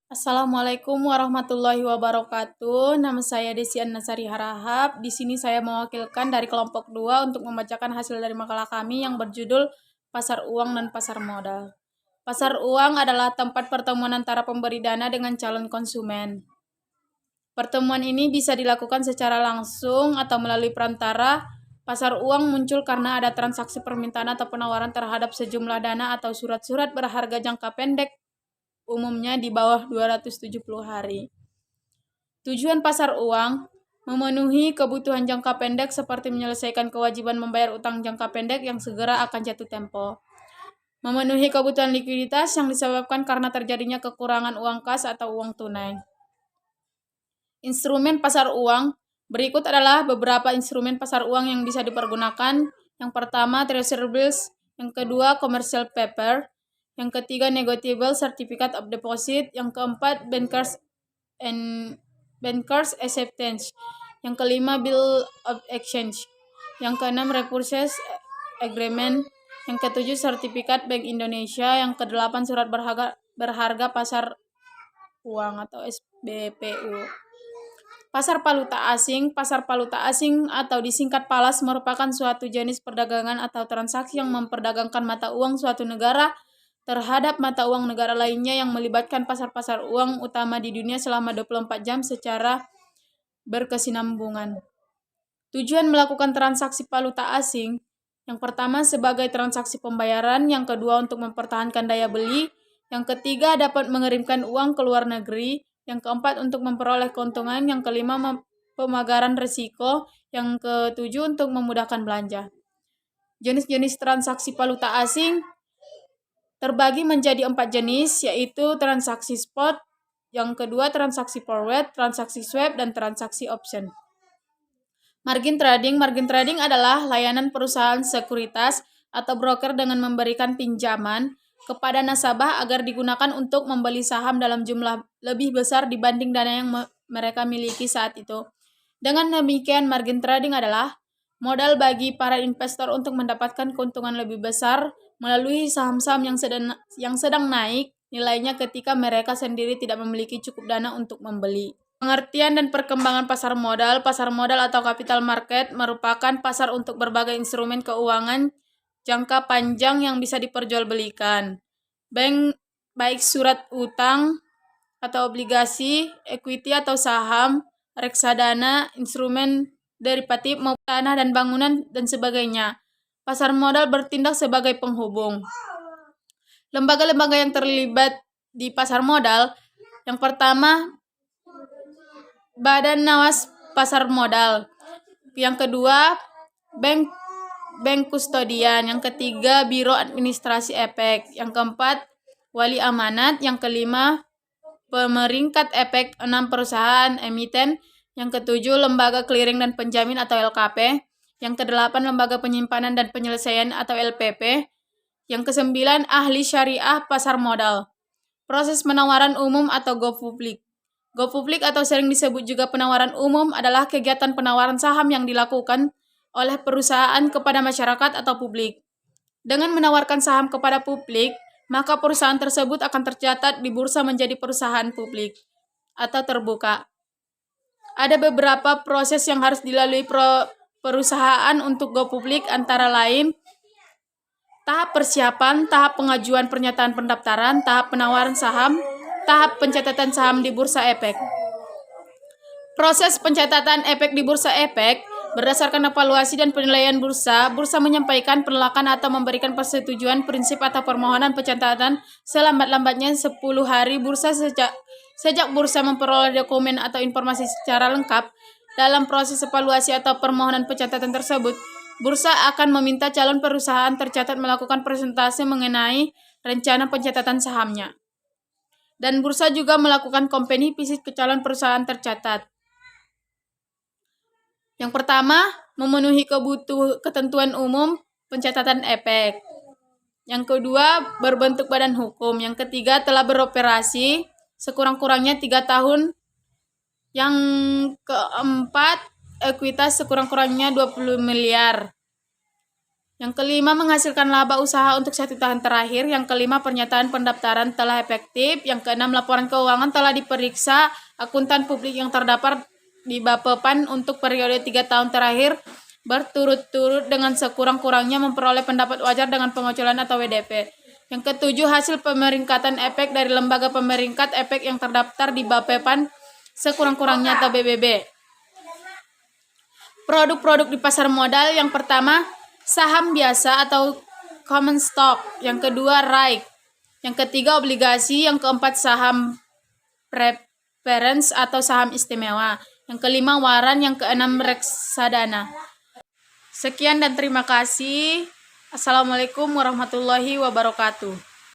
Assalamualaikum warahmatullahi wabarakatuh. Nama saya Desi An-Nasari Harahap. Di sini saya mewakilkan dari kelompok 2 untuk membacakan hasil dari makalah kami yang berjudul Pasar Uang dan Pasar Modal. Pasar uang adalah tempat pertemuan antara pemberi dana dengan calon konsumen. Pertemuan ini bisa dilakukan secara langsung atau melalui perantara. Pasar uang muncul karena ada transaksi permintaan atau penawaran terhadap sejumlah dana atau surat-surat berharga jangka pendek, umumnya di bawah 270 hari. Tujuan pasar uang memenuhi kebutuhan jangka pendek seperti menyelesaikan kewajiban membayar utang jangka pendek yang segera akan jatuh tempo. Memenuhi kebutuhan likuiditas yang disebabkan karena terjadinya kekurangan uang kas atau uang tunai. Instrumen pasar uang. Berikut adalah beberapa instrumen pasar uang yang bisa dipergunakan. Yang pertama, Treasury Bills. Yang kedua, Commercial Paper. Yang ketiga, Negotiable Certificate of Deposit. Yang keempat, Bankers Acceptance. Yang kelima, Bill of Exchange. Yang keenam, Repurchase Agreement. Yang ketujuh, Sertifikat Bank Indonesia. Yang kedelapan, Surat berharga pasar uang atau SBPU. Pasar valuta asing. Pasar valuta asing atau disingkat PALAS merupakan suatu jenis perdagangan atau transaksi yang memperdagangkan mata uang suatu negara terhadap mata uang negara lainnya yang melibatkan pasar-pasar uang utama di dunia selama 24 jam secara berkesinambungan. Tujuan melakukan transaksi valuta asing, yang pertama sebagai transaksi pembayaran, yang kedua untuk mempertahankan daya beli, yang ketiga dapat mengirimkan uang ke luar negeri, yang keempat untuk memperoleh keuntungan, yang kelima pemagaran risiko, yang ketujuh untuk memudahkan belanja. Jenis-jenis transaksi valuta asing terbagi menjadi 4 jenis, yaitu transaksi spot, yang kedua transaksi forward, transaksi swap, dan transaksi option. Margin trading. Margin trading adalah layanan perusahaan sekuritas atau broker dengan memberikan pinjaman kepada nasabah agar digunakan untuk membeli saham dalam jumlah lebih besar dibanding dana yang mereka miliki saat itu. Dengan demikian, margin trading adalah modal bagi para investor untuk mendapatkan keuntungan lebih besar melalui saham-saham yang sedang naik nilainya ketika mereka sendiri tidak memiliki cukup dana untuk membeli. Pengertian dan perkembangan pasar modal. Pasar modal atau capital market merupakan pasar untuk berbagai instrumen keuangan jangka panjang yang bisa diperjualbelikan. Baik surat utang atau obligasi, equity atau saham, reksadana, instrumen derivatif maupun tanah dan bangunan dan sebagainya. Pasar modal bertindak sebagai penghubung. Lembaga-lembaga yang terlibat di pasar modal, yang pertama Badan Nawas Pasar Modal, yang kedua Bank Kustodian, yang ketiga Biro Administrasi Efek, yang keempat Wali Amanat, yang kelima Pemeringkat Efek, 6 perusahaan emiten, yang ketujuh Lembaga Clearing dan Penjamin atau LKP, yang kedelapan Lembaga Penyimpanan dan Penyelesaian atau LPP, yang kesembilan Ahli Syariah Pasar Modal. Proses penawaran umum atau go public. Go public atau sering disebut juga penawaran umum adalah kegiatan penawaran saham yang dilakukan oleh perusahaan kepada masyarakat atau publik. Dengan menawarkan saham kepada publik, maka perusahaan tersebut akan tercatat di bursa menjadi perusahaan publik atau terbuka. Ada beberapa proses yang harus dilalui perusahaan untuk go publik, antara lain tahap persiapan, tahap pengajuan pernyataan pendaftaran, tahap penawaran saham, tahap pencatatan saham di Bursa Efek. Proses pencatatan efek di Bursa Efek berdasarkan evaluasi dan penilaian bursa menyampaikan penolakan atau memberikan persetujuan prinsip atau permohonan pencatatan selambat-lambatnya 10 hari bursa sejak bursa memperoleh dokumen atau informasi secara lengkap. Dalam proses evaluasi atau permohonan pencatatan tersebut, bursa akan meminta calon perusahaan tercatat melakukan presentasi mengenai rencana pencatatan sahamnya. Dan bursa juga melakukan company visit ke calon perusahaan tercatat. Yang pertama, memenuhi ketentuan umum pencatatan efek. Yang kedua, berbentuk badan hukum. Yang ketiga, telah beroperasi sekurang-kurangnya 3 tahun. Yang keempat, ekuitas sekurang-kurangnya 20 miliar. Yang kelima, menghasilkan laba usaha untuk 1 tahun terakhir. Yang kelima, pernyataan pendaftaran telah efektif. Yang keenam, laporan keuangan telah diperiksa akuntan publik yang terdapat di Bappepan untuk periode 3 tahun terakhir berturut-turut dengan sekurang-kurangnya memperoleh pendapat wajar dengan pengecualian atau WDP. Yang ketujuh, hasil pemeringkatan efek dari lembaga pemeringkat efek yang terdaftar di Bappepan sekurang-kurangnya atau BBB. Produk-produk di pasar modal, yang pertama, saham biasa atau common stock. Yang kedua, REIT. Yang ketiga, obligasi. Yang keempat, saham preference atau saham istimewa. Yang kelima, waran. Yang keenam, reksadana. Sekian dan terima kasih. Assalamualaikum warahmatullahi wabarakatuh.